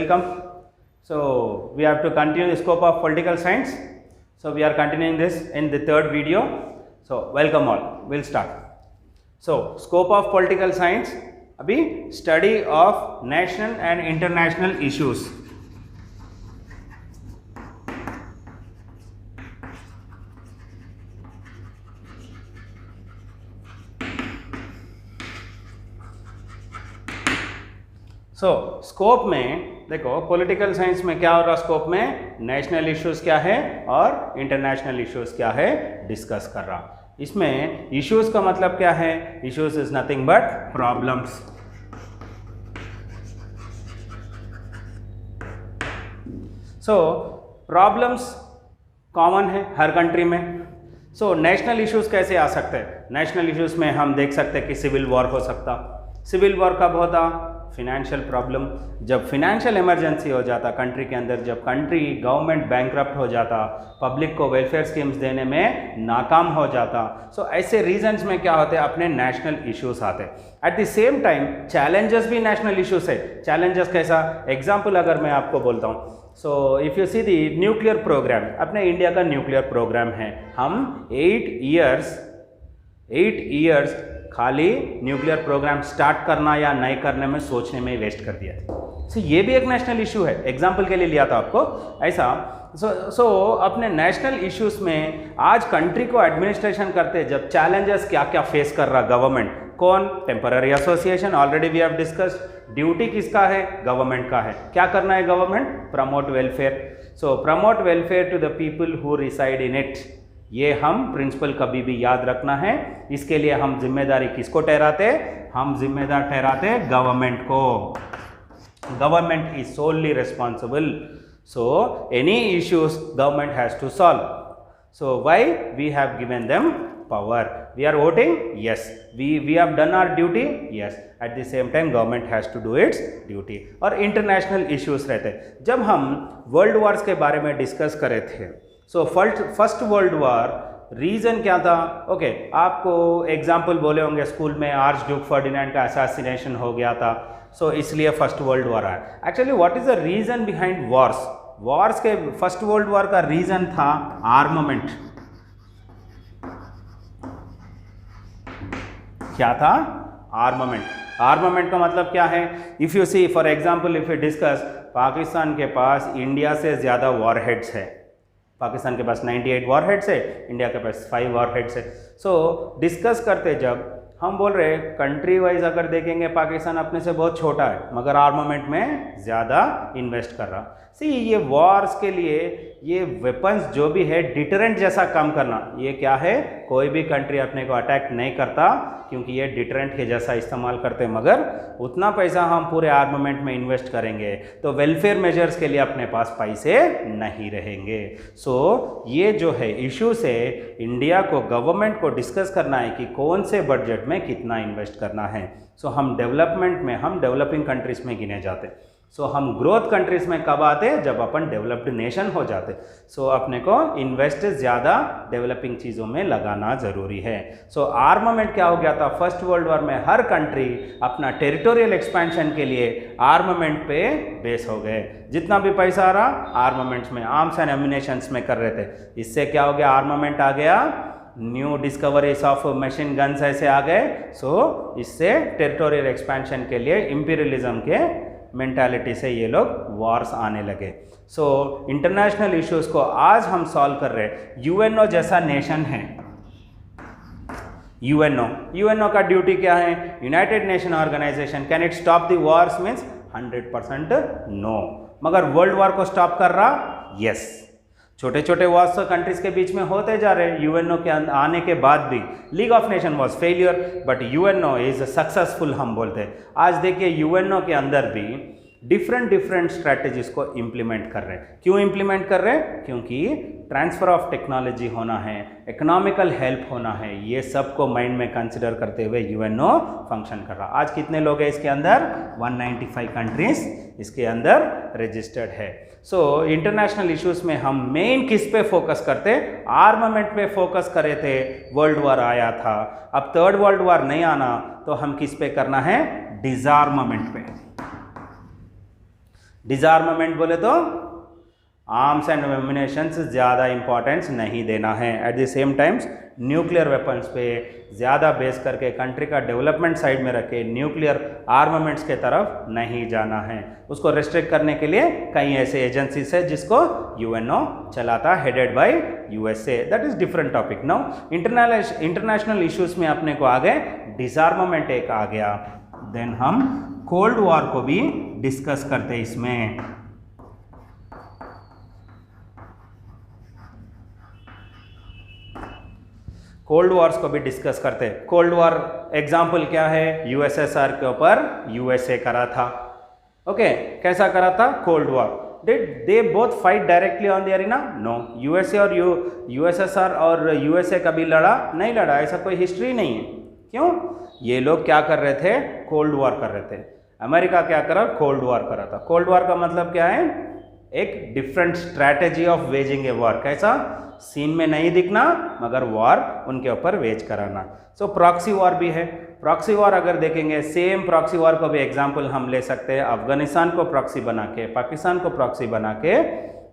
welcome. So we have to continue the scope of political science. So we are continuing this in the third video. So welcome all. We'll start. So scope of political science, अभी study of national and international issues. So scope में देखो political science में क्या हो रहा, scope में national issues क्या है और इंटरनेशनल इश्यूज क्या है डिस्कस कर रहा। इसमें इश्यूज का मतलब क्या है, issues is nothing but problems. So problems common है हर कंट्री में। सो नेशनल इश्यूज कैसे आ सकते हैं, नेशनल इश्यूज में हम देख सकते हैं कि सिविल वॉर हो सकता। सिविल वॉर कब होता, फिनेंशियल प्रॉब्लम, जब फिनेंशियल इमरजेंसी हो जाता कंट्री के अंदर, जब कंट्री गवर्नमेंट बैंकरप्ट हो जाता, पब्लिक को वेलफेयर स्कीम्स देने में नाकाम हो जाता। सो ऐसे रीजन्स में क्या होते हैं, अपने नेशनल इश्यूज आते। At the same time challenges भी नेशनल इश्यूज है। चैलेंजेस कैसा, एग्जाम्पल अगर मैं आपको बोलता हूँ, so if you see the nuclear programme, अपने इंडिया का न्यूक्लियर प्रोग्राम है, हम 8 ईयर्स खाली न्यूक्लियर प्रोग्राम स्टार्ट करना या नहीं करने में सोचने में वेस्ट कर दिया। सो ये भी एक नेशनल इशू है, एग्जाम्पल के लिए लिया था आपको ऐसा। सो अपने नेशनल इश्यूज में आज कंट्री को एडमिनिस्ट्रेशन करते जब चैलेंजेस क्या क्या फेस कर रहा गवर्नमेंट, कौन, temporary association, already we have discussed. Duty किसका है, गवर्नमेंट का है। क्या करना है government, promote welfare. So promote welfare to the people who reside in it, ये हम प्रिंसिपल कभी भी याद रखना है। इसके लिए हम जिम्मेदारी किसको ठहराते, हम जिम्मेदार ठहराते गवर्नमेंट को। Government is solely responsible, so any issues government has to solve. So why we have given them power, we are voting, yes, we have done our duty, yes, at the same time government has to do its duty। और international issues रहते। जब हम world Wars के बारे में discuss करे थे, so first world war reason क्या था, ओके, आपको एग्जाम्पल बोले होंगे स्कूल में, आर्च ड्यूक फर्डिनेंड का असैसिनेशन हो गया था, सो इसलिए फर्स्ट वर्ल्ड वॉर आया। Actually what is the reason behind wars, wars के फर्स्ट वर्ल्ड वॉर का रीजन था आर्ममेंट। क्या था, आर्ममेंट। आर्ममेंट का मतलब क्या है, if you see for example, if you discuss, Pakistan के पास इंडिया से ज़्यादा वॉरहेड्स है। पाकिस्तान के पास 98 वॉरहेड्स है, इंडिया के पास 5 वॉरहेड्स है। सो डिस्कस करते जब हम बोल रहे कंट्री वाइज अगर देखेंगे पाकिस्तान अपने से बहुत छोटा है मगर आर्मामेंट में ज़्यादा इन्वेस्ट कर रहा। सी ये वॉर्स के लिए ये वेपन्स जो भी है डिटरेंट जैसा काम करना, ये क्या है, कोई भी कंट्री अपने को अटैक नहीं करता क्योंकि ये डिटरेंट के जैसा इस्तेमाल करते, मगर उतना पैसा हम पूरे आर्मामेंट में इन्वेस्ट करेंगे तो वेलफेयर मेजर्स के लिए अपने पास पैसे नहीं रहेंगे। सो ये जो है इशू से इंडिया को, गवर्नमेंट को डिस्कस करना है कि कौन से बजट में कितना इन्वेस्ट करना है। सो हम डेवलपमेंट में, हम डेवलपिंग कंट्रीज में गिने जाते। सो हम ग्रोथ कंट्रीज में कब आते, जब अपन डेवलप्ड नेशन हो जाते। सो अपने को इन्वेस्ट ज़्यादा डेवलपिंग चीज़ों में लगाना ज़रूरी है। सो आर्मामेंट क्या हो गया था, फर्स्ट वर्ल्ड वॉर में हर कंट्री अपना टेरिटोरियल एक्सपेंशन के लिए आर्मामेंट पे बेस हो गए। जितना भी पैसा आ रहा आर्मामेंट्स में, आर्म्स एंड एम्यूनेशंस में कर रहे थे। इससे क्या हो गया, आर्मामेंट आ गया, new discoveries of machine guns ऐसे आ गए। सो इससे टेरिटोरियल एक्सपेंशन के लिए इंपीरियलिज्म के मेंटालिटी से ये लोग वॉर्स आने लगे। सो इंटरनेशनल इश्यूज को आज हम सॉल्व कर रहे हैं। यूएनओ जैसा नेशन है, यूएनओ का ड्यूटी क्या है, United Nation Organisation, can it stop the wars, means 100% no. मगर वर्ल्ड वॉर को स्टॉप कर रहा, यस। छोटे छोटे वॉर्स कंट्रीज के बीच में होते जा रहे हैं। यूएनओ के आने के बाद भी league of nation was failure but UNO is successful हम बोलते हैं। आज देखिए यूएनओ के अंदर भी डिफरेंट स्ट्रैटेजीज को इम्प्लीमेंट कर रहे हैं। क्यों इम्प्लीमेंट कर रहे हैं, क्योंकि ट्रांसफ़र ऑफ टेक्नोलॉजी होना है, इकोनॉमिकल हेल्प होना है, ये सब को माइंड में कंसिडर करते हुए यूएनओ फंक्शन कर रहा। आज कितने लोग हैं इसके अंदर, 195 कंट्रीज इसके अंदर रजिस्टर्ड है। सो इंटरनेशनल इश्यूज में हम मेन किस पे फोकस करते, आर्मामेंट पे फोकस करे थे। वर्ल्ड वॉर आया था, अब थर्ड वर्ल्ड वॉर नहीं आना तो हम किस पे करना है, डिसआर्मामेंट पे। डिसआर्मामेंट बोले तो आर्म्स एंड एम्यूनेशंस ज़्यादा इंपॉर्टेंस नहीं देना है। Eight the same times nuclear weapons पे ज़्यादा बेस करके कंट्री का डेवलपमेंट साइड में रखे न्यूक्लियर आर्मामेंट्स के तरफ नहीं जाना है। उसको रिस्ट्रिक्ट करने के लिए कई ऐसे एजेंसीज है जिसको यूएनओ चलाता, headed by USA. That is different topic. Now international issues में अपने को आ गए, डिसआर्मामेंट एक आ गया, देन हम कोल्ड वॉर को भी डिस्कस करते इसमें। कोल्ड वॉर्स को भी डिस्कस करते हैं। कोल्ड वॉर एग्जाम्पल क्या है, यूएसएसआर के ऊपर यूएसए करा था। ओके, कैसा करा था cold war? Did they both fight directly on the arena? No. USA और यूएसएसआर और यूएसए कभी लड़ा नहीं, लड़ा, ऐसा कोई हिस्ट्री नहीं है। क्यों? ये लोग क्या कर रहे थे? कोल्ड वॉर कर रहे थे। अमेरिका क्या करा? कोल्ड वॉर करा था। कोल्ड वॉर का मतलब क्या है? एक different strategy of waging a war. कैसा? सीन में नहीं दिखना मगर वॉर उनके ऊपर वेज कराना। सो प्रॉक्सी वॉर भी है। प्रॉक्सी वॉर अगर देखेंगे, सेम प्रॉक्सी वॉर को भी एग्जांपल हम ले सकते हैं। अफगानिस्तान को प्रॉक्सी बना के, पाकिस्तान को प्रॉक्सी बना के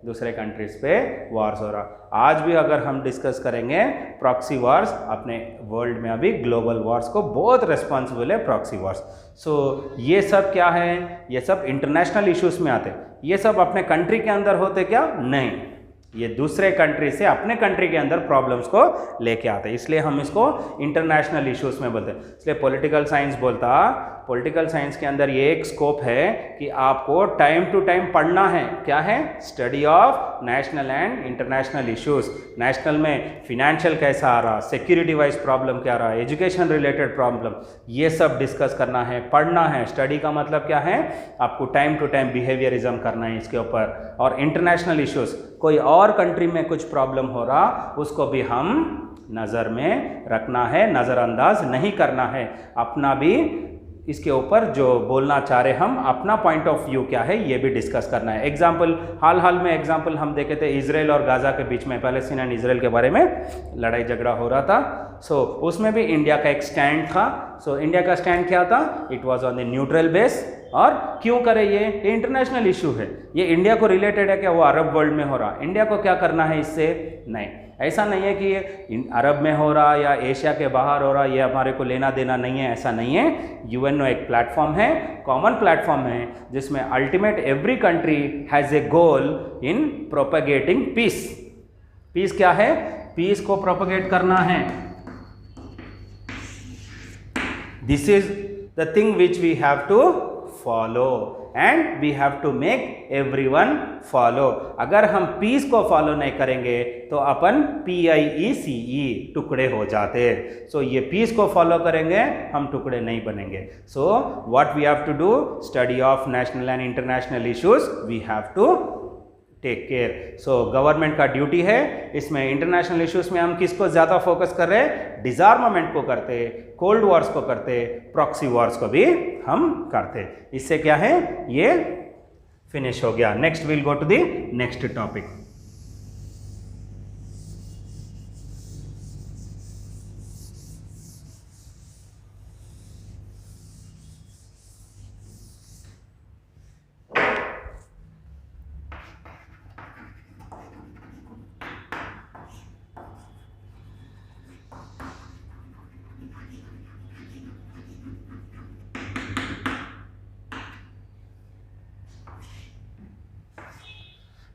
दूसरे कंट्रीज पे वॉर्स हो रहा। आज भी अगर हम डिस्कस करेंगे प्रॉक्सी वॉर्स, अपने वर्ल्ड में अभी ग्लोबल वॉर्स को बहुत रिस्पॉन्सिबल है प्रॉक्सी वॉर्स। सो ये सब क्या है? ये सब इंटरनेशनल इश्यूज में आते। ये सब अपने कंट्री के अंदर होते क्या? नहीं, ये दूसरे कंट्री से अपने कंट्री के अंदर प्रॉब्लम्स को लेके आते हैं, इसलिए हम इसको इंटरनेशनल इश्यूज में बोलते हैं। इसलिए पॉलिटिकल साइंस बोलता, पॉलिटिकल साइंस के अंदर ये एक स्कोप है कि आपको टाइम टू टाइम पढ़ना है। क्या है? Study of national and international issues. National में फिनेंशियल कैसा आ रहा, सिक्योरिटी वाइज प्रॉब्लम क्या रहा, एजुकेशन रिलेटेड प्रॉब्लम, ये सब डिस्कस करना है, पढ़ना है। स्टडी का मतलब क्या है? आपको टाइम टू टाइम बिहेवियरिज्म करना है इसके ऊपर। और इंटरनेशनल इश्यूज, कोई और कंट्री में कुछ प्रॉब्लम हो रहा, उसको भी हम नज़र में रखना है, नज़रअंदाज नहीं करना है। अपना भी इसके ऊपर जो बोलना चाह रहे हम, अपना पॉइंट ऑफ व्यू क्या है, ये भी डिस्कस करना है। एग्जाम्पल, हाल में एग्जाम्पल हम देखे थे इजराइल और गाज़ा के बीच में, पैलेस्टीन एंड इजराइल के बारे में लड़ाई झगड़ा हो रहा था। सो उसमें भी इंडिया का एक स्टैंड था। सो इंडिया का स्टैंड क्या था? It was on the neutral base. और क्यों करे? ये इंटरनेशनल इशू है, ये इंडिया को रिलेटेड है क्या? वो अरब वर्ल्ड में हो रहा, इंडिया को क्या करना है इससे? नहीं, ऐसा नहीं है कि ये अरब में हो रहा या एशिया के बाहर हो रहा, ये हमारे को लेना देना नहीं है, ऐसा नहीं है। यूएनओ एक प्लेटफॉर्म है, कॉमन प्लेटफॉर्म है, जिसमें ultimate every country has a goal in propagating peace. Peace क्या है? पीस को प्रोपेगेट करना है। This is the thing which we have to follow and we have to make everyone follow. अगर हम पीस को फॉलो नहीं करेंगे तो अपन PIECE टुकड़े हो जाते। सो ये पीस को फॉलो करेंगे, हम टुकड़े नहीं बनेंगे। So what we have to do? Study of national and international issues we have to take care. So government का ड्यूटी है इसमें। इंटरनेशनल इश्यूज में हम किसको ज़्यादा फोकस कर रहे हैं? डिसआर्मामेंट को करते, कोल्ड वॉर्स को करते, प्रॉक्सी वॉर्स को भी हम करते। इससे क्या है? ये फिनिश हो गया। Next will go to the next topic.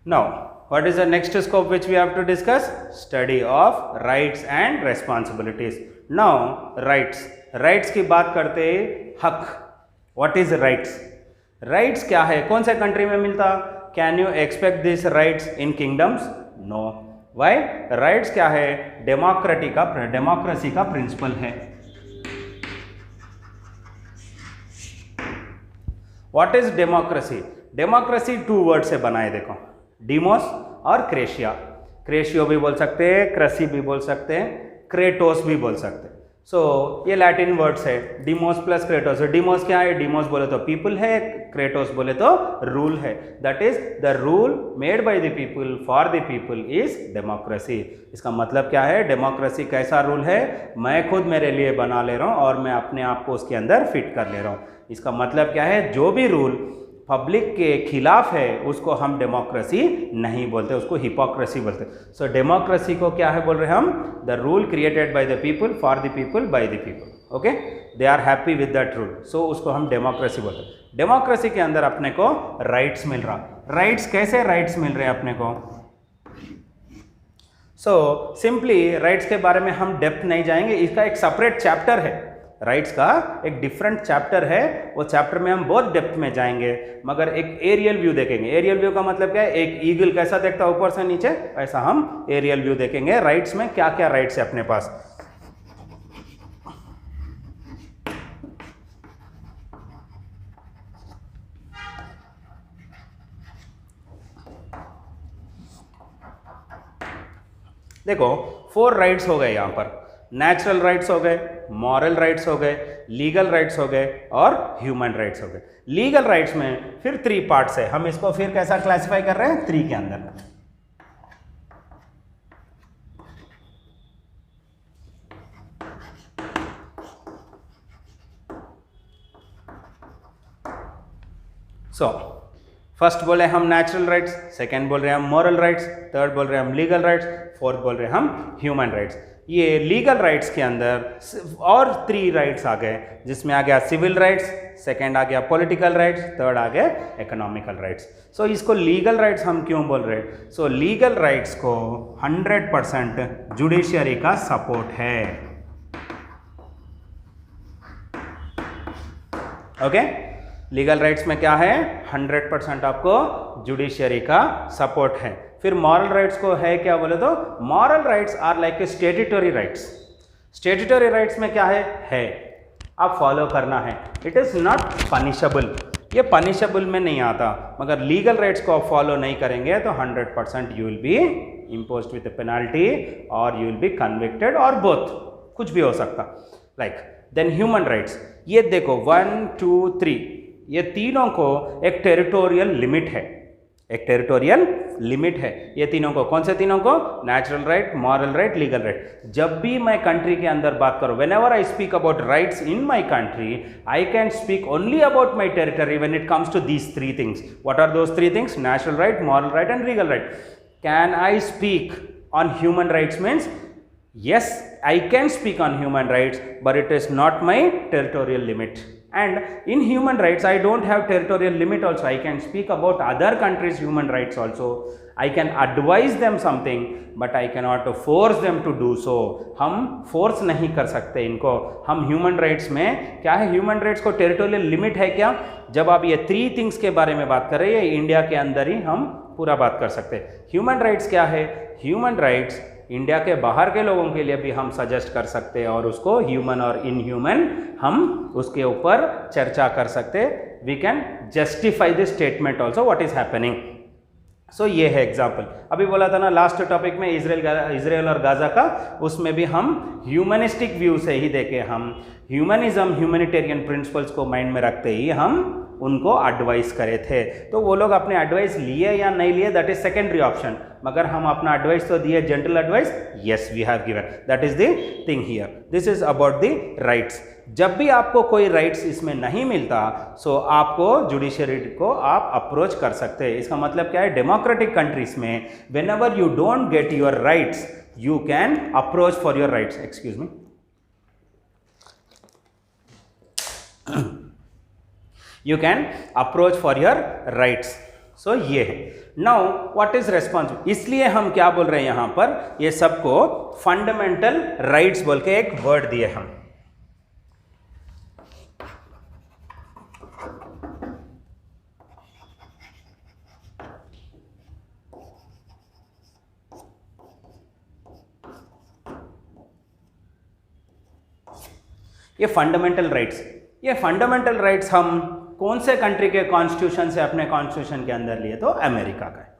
Now, what is the next scope which we have to discuss? Study of rights and responsibilities. Now, rights. Rights की बात करते हक। What is rights? Rights क्या है? कौन से कंट्री में मिलता? Can you expect these rights in kingdoms? No. Why? Rights क्या है? डेमोक्रेसी का प्रिंसिपल है। What is democracy? Democracy 2 word से बनाए, देखो, डिमोस और क्रेशिया। क्रेशियो भी बोल सकते हैं, क्रसी भी बोल सकते हैं, क्रेटोस भी बोल सकते हैं। सो ये लैटिन वर्ड्स है, डिमोस प्लस क्रेटोस। डिमोस क्या है? डिमोस बोले तो पीपल है, क्रेटोस बोले तो रूल है। That is the rule made by the people for the people is democracy. इसका मतलब क्या है? डेमोक्रेसी कैसा रूल है? मैं खुद मेरे लिए बना ले रहा हूँ और मैं अपने आप को उसके अंदर फिट कर ले रहा हूँ। इसका मतलब क्या है? जो भी रूल पब्लिक के खिलाफ है उसको हम डेमोक्रेसी नहीं बोलते, उसको हिपोक्रेसी बोलते। सो डेमोक्रेसी को क्या है बोल रहे हैं हम? The rule created by the people for the people by the people. Okay, they are happy with that rule, so उसको हम डेमोक्रेसी बोलते हैं। डेमोक्रेसी के अंदर अपने को राइट्स मिल रहा। राइट्स कैसे राइट्स मिल रहे हैं अपने को? सो सिंपली राइट्स के बारे में हम डेप्थ नहीं जाएंगे, इसका एक सेपरेट चैप्टर है, राइट्स का एक डिफरेंट चैप्टर है, वो चैप्टर में हम बहुत डेप्थ में जाएंगे। मगर एक एरियल व्यू देखेंगे। एरियल व्यू का मतलब क्या है? एक ईगल कैसा देखता है ऊपर से नीचे, ऐसा हम एरियल व्यू देखेंगे। राइट्स में क्या क्या राइट्स है अपने पास। देखो 4 राइट्स हो गए यहाँ पर। नेचुरल राइट्स हो गए, मॉरल राइट्स हो गए, लीगल राइट्स हो गए और ह्यूमन राइट्स हो गए। लीगल राइट्स में फिर 3 पार्ट्स है, हम इसको फिर कैसा क्लासिफाई कर रहे हैं? 3 के अंदर। सो फर्स्ट बोले हम नेचुरल राइट्स, सेकंड बोल रहे हैं हम मॉरल राइट्स, थर्ड बोल रहे हैं हम लीगल राइट्स, फोर्थ बोल रहे हैं हम ह्यूमन राइट्स। ये लीगल राइट्स के अंदर और 3 राइट्स आ गए, जिसमें आ गया सिविल राइट्स, सेकंड आ गया पॉलिटिकल राइट्स, थर्ड आ गया इकोनॉमिकल राइट्स। सो इसको लीगल राइट्स हम क्यों बोल रहे हैं? सो लीगल राइट्स को 100% जुडिशियरी का सपोर्ट है। ओके, लीगल राइट्स में क्या है? 100% आपको जुडिशियरी का सपोर्ट है। फिर मॉरल राइट्स को है क्या बोले तो? Moral rights are like a statutory rights. Statutory rights में क्या है आप फॉलो करना है, इट इज नॉट पनिशेबल, ये पनिशेबल में नहीं आता। मगर लीगल राइट्स को आप फॉलो नहीं करेंगे तो 100% you will be imposed with penalty और यू विल बी कन्विक्टेड और बोथ, कुछ भी हो सकता। लाइक देन ह्यूमन राइट्स, ये देखो 1 2 3, ये तीनों को एक टेरिटोरियल लिमिट है, एक टेरिटोरियल लिमिट है। ये तीनों को, कौन से तीनों को? Natural right, moral right, legal right. जब भी मैं कंट्री के अंदर बात करूं, whenever I speak about rights in my country, I can speak only about my territory when it comes to these 3 things. What are those 3 things? Natural right, moral right and legal right. Can I speak on human rights means yes, I can speak on human rights, but it is not my territorial limit. And in human rights, I don't have territorial limit also. I can speak about other countries' human rights also. I can advise them something, but I cannot force them to do so. हम force नहीं कर सकते इनको। हम human rights में क्या है? human rights को territorial limit है क्या? जब आप ये 3 things के बारे में बात कर रहे हैं, इंडिया के अंदर ही हम पूरा बात कर सकते हैं। human rights क्या है? human rights इंडिया के बाहर के लोगों के लिए भी हम सजेस्ट कर सकते हैं और उसको ह्यूमन और इनह्यूमन हम उसके ऊपर चर्चा कर सकते हैं। We can justify this statement also what is happening. So ये है एग्जाम्पल। अभी बोला था ना लास्ट टॉपिक में इजराइल और गाजा का, उसमें भी हम ह्यूमनिस्टिक व्यू से ही देखे, हम ह्यूमनिज्म, ह्यूमनिटेरियन प्रिंसिपल्स को माइंड में रखते ही हम उनको एडवाइस करे थे। तो वो लोग अपने एडवाइस लिए या नहीं लिए, दैट इज सेकेंडरी ऑप्शन। मगर हम अपना एडवाइस तो दिए, gentle advice, yes we have given, that is the thing here. This is about the rights. जब भी आपको कोई राइट्स इसमें नहीं मिलता, सो आपको जुडिशरी को आप अप्रोच कर सकते हैं। इसका मतलब क्या है? डेमोक्रेटिक कंट्रीज में when ever you don't get your rights, you can approach for your rights. Excuse me, you can approach for your rights. So ये है। Now what is responsible? इसलिए हम क्या बोल रहे हैं यहाँ पर, ये सबको फंडामेंटल राइट्स बोल के एक वर्ड दिए हम। ये फंडामेंटल राइट्स, ये फंडामेंटल राइट्स हम कौन से कंट्री के कॉन्स्टिट्यूशन से अपने कॉन्स्टिट्यूशन के अंदर लिए? तो अमेरिका का है,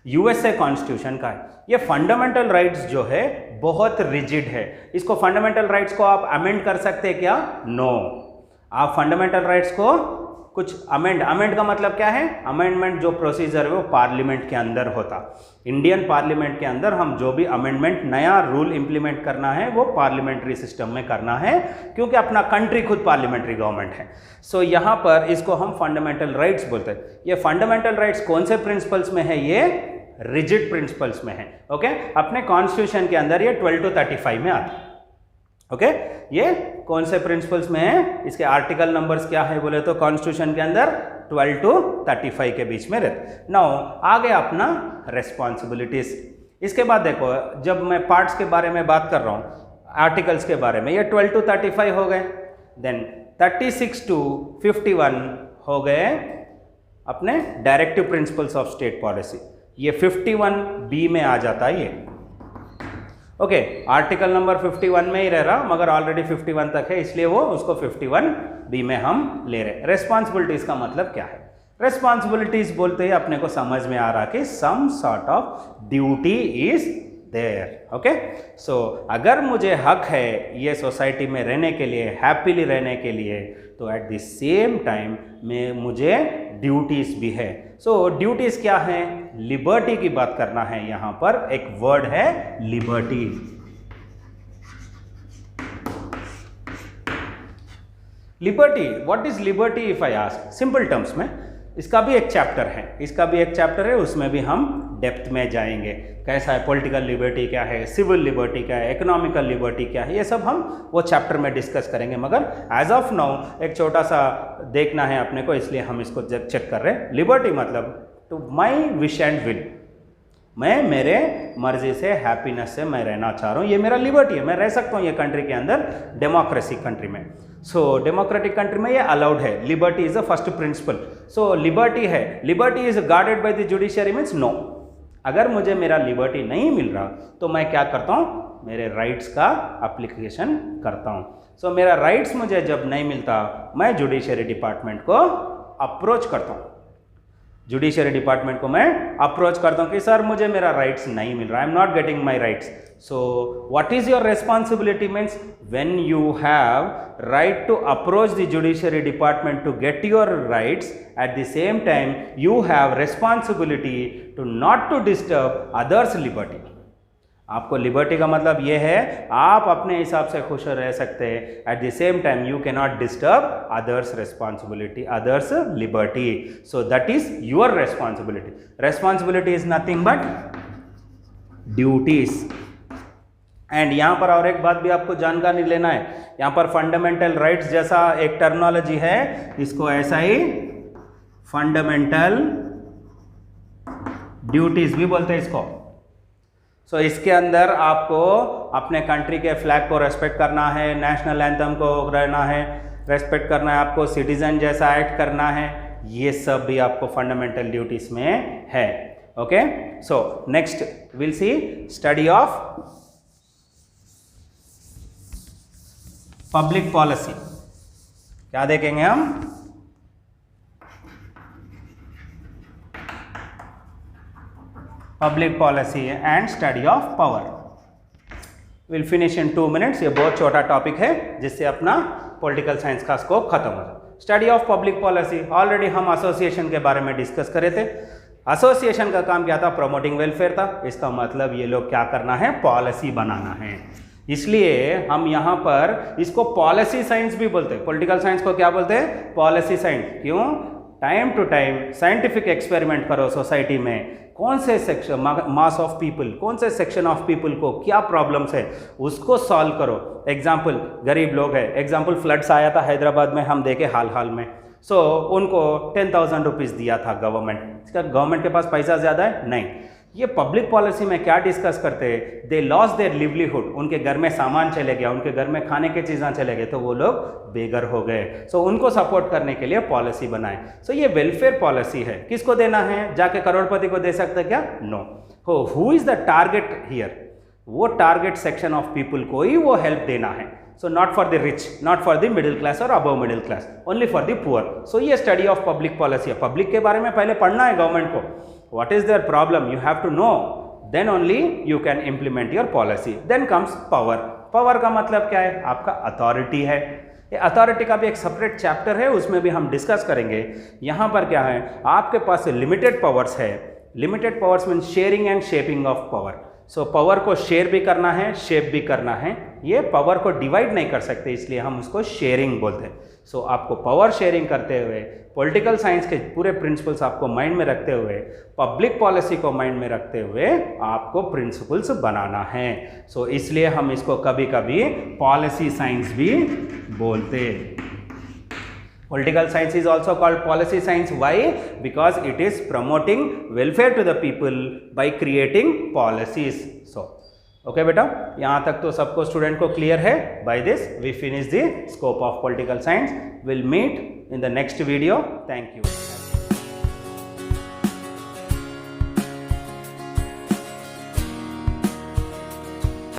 यूएसए कॉन्स्टिट्यूशन का है। ये फंडामेंटल राइट्स जो है बहुत रिजिड है। इसको फंडामेंटल राइट्स को आप अमेंड कर सकते हैं क्या? नो। आप फंडामेंटल राइट्स को कुछ अमेंड का मतलब क्या है, अमेंडमेंट जो प्रोसीजर है वो पार्लियामेंट के अंदर होता। इंडियन पार्लियामेंट के अंदर हम जो भी अमेंडमेंट नया रूल इंप्लीमेंट करना है वो पार्लियामेंट्री सिस्टम में करना है, क्योंकि अपना कंट्री खुद पार्लियामेंट्री गवर्नमेंट है। सो यहाँ पर इसको हम फंडामेंटल राइट्स बोलते हैं। ये फंडामेंटल राइट्स कौन से प्रिंसिपल्स में है, ये रिजिड प्रिंसिपल्स में है। ओके, अपने कॉन्स्टिट्यूशन के अंदर ये 12 to 35 में आता है। ओके, ये कौन से प्रिंसिपल्स में है, इसके आर्टिकल नंबर्स क्या है बोले तो कॉन्स्टिट्यूशन के अंदर 12 to 35 के बीच में रहते। नाउ आ गया अपना रेस्पॉन्सिबिलिटीज। इसके बाद देखो, जब मैं पार्ट्स के बारे में बात कर रहा हूँ, आर्टिकल्स के बारे में, ये 12 to 35 हो गए, देन 36 to 51 हो गए अपने directive principles of state policy. ये 51B में आ जाता है ये। ओके, आर्टिकल नंबर 51 में ही रह रहा, मगर ऑलरेडी 51 तक है, इसलिए वो उसको 51B में हम ले रहे। रेस्पॉन्सिबिलिटीज का मतलब क्या है, रेस्पॉन्सिबिलिटीज बोलते ही अपने को समझ में आ रहा कि some sort of duty is there. Okay, so अगर मुझे हक है ये सोसाइटी में रहने के लिए, हैप्पीली रहने के लिए, तो एट द सेम टाइम में मुझे ड्यूटीज भी है। सो ड्यूटीज क्या है, लिबर्टी की बात करना है। यहाँ पर एक वर्ड है liberty. Liberty, what is liberty if I ask, simple terms में इसका भी एक चैप्टर है, उसमें भी हम डेप्थ में जाएंगे। कैसा है, पॉलिटिकल लिबर्टी क्या है, सिविल लिबर्टी क्या है, इकोनॉमिकल लिबर्टी क्या है, ये सब हम वो चैप्टर में डिस्कस करेंगे। मगर एज ऑफ नाउ एक छोटा सा देखना है अपने को, इसलिए हम इसको चेक कर रहे हैं। लिबर्टी मतलब to my wish and will, मैं मेरे मर्जी से, हैप्पीनेस से मैं रहना चाह रहा हूँ, ये मेरा लिबर्टी है, मैं रह सकता हूँ ये कंट्री के अंदर, डेमोक्रेसी कंट्री में। सो डेमोक्रेटिक कंट्री में ये अलाउड है। Liberty is the first principle. So liberty है, liberty is guarded by the judiciary means no. अगर मुझे मेरा लिबर्टी नहीं मिल रहा तो मैं क्या करता हूँ, मेरे राइट्स का एप्लीकेशन करता हूँ। सो मेरा राइट्स मुझे जब नहीं मिलता, मैं जुडिशियरी डिपार्टमेंट को अप्रोच करता हूँ। जुडिशियरी डिपार्टमेंट को मैं अप्रोच करता हूँ कि सर मुझे मेरा राइट्स नहीं मिल रहा, I am not getting my rights. So what is your responsibility means, when you have right to approach the judiciary department to get your rights, at the same time you have responsibility to not to disturb others liberty। आपको liberty का मतलब ये है, आप अपने हिसाब से खुश रह सकते हैं, eight the same time you can not disturb others responsibility, others liberty. So that is your responsibility. Responsibility is nothing but duties. And यहाँ पर और एक बात भी आपको जानकारी लेना है, यहाँ पर फंडामेंटल राइट्स जैसा एक टर्मिनोलॉजी है, इसको ऐसा ही फंडामेंटल ड्यूटीज भी बोलते हैं इसको। सो इसके अंदर आपको अपने कंट्री के फ्लैग को रेस्पेक्ट करना है, नेशनल एंथम को रहना है, रेस्पेक्ट करना है, आपको सिटीजन जैसा एक्ट करना है, ये सब भी आपको फंडामेंटल ड्यूटीज में है। Okay, so next will see study of public policy. क्या देखेंगे हम, public policy and study of power. Will finish in 2 minutes। ये बहुत छोटा टॉपिक है जिससे अपना पॉलिटिकल साइंस का स्कोप खत्म हो जाए। Study of public policy, already हम एसोसिएशन के बारे में डिस्कस करे थे। एसोसिएशन का काम क्या था, प्रमोटिंग वेलफेयर था। इसका मतलब ये लोग क्या करना है, पॉलिसी बनाना है। इसलिए हम यहाँ पर इसको पॉलिसी साइंस भी बोलते हैं। पॉलिटिकल साइंस को क्या बोलते हैं, पॉलिसी साइंस। क्यों, time to time scientific experiment करो सोसाइटी में, कौन से सेक्शन, मास ऑफ पीपल, कौन से सेक्शन ऑफ पीपल को क्या प्रॉब्लम्स है उसको सॉल्व करो। एग्जाम्पल, गरीब लोग है, एग्जाम्पल फ्लड्स आया था हैदराबाद में, हम देखे हाल में। सो उनको 10,000 रुपीज़ दिया था गवर्नमेंट। इसका गवर्नमेंट के पास पैसा ज़्यादा है नहीं। ये पब्लिक पॉलिसी में क्या डिस्कस करते हैं, दे लॉस देयर लिवलीहुड, उनके घर में सामान चले गया, उनके घर में खाने की चीज़ें चले गए, तो वो लोग बेघर हो गए। सो उनको सपोर्ट करने के लिए पॉलिसी बनाए। सो ये वेलफेयर पॉलिसी है। किसको देना है, जाके करोड़पति को दे सकते क्या, नो। हो who is the target here, वो टारगेट सेक्शन ऑफ पीपल को ही वो हेल्प देना है। So not for the rich, not for the middle class और above middle class, only for the poor. So ये स्टडी ऑफ पब्लिक पॉलिसी है। Public के बारे में पहले पढ़ना है गवर्नमेंट को, what is their problem, you have to know, then only you can implement your policy. Then comes power। power का मतलब क्या है, आपका अथॉरिटी है। ये अथॉरिटी का भी एक सेपरेट चैप्टर है, उसमें भी हम डिस्कस करेंगे। यहाँ पर क्या है, आपके पास लिमिटेड पावर्स है। Limited powers mean sharing and shaping of power. So power को शेयर भी करना है, शेप भी करना है। ये पावर को डिवाइड नहीं कर सकते, इसलिए हम उसको शेयरिंग बोलते हैं। सो आपको पावर शेयरिंग करते हुए, पॉलिटिकल साइंस के पूरे प्रिंसिपल्स आपको माइंड में रखते हुए, पब्लिक पॉलिसी को माइंड में रखते हुए आपको प्रिंसिपल्स बनाना है। सो इसलिए हम इसको कभी कभी पॉलिसी साइंस भी बोलते हैं। Political science is also called policy science. Why? Because it is promoting welfare to the people by creating policies. So, okay बेटा, यहाँ तक तो सबको स्टूडेंट को क्लियर है। By this we finish the scope of political science. We'll meet in the next video. Thank you.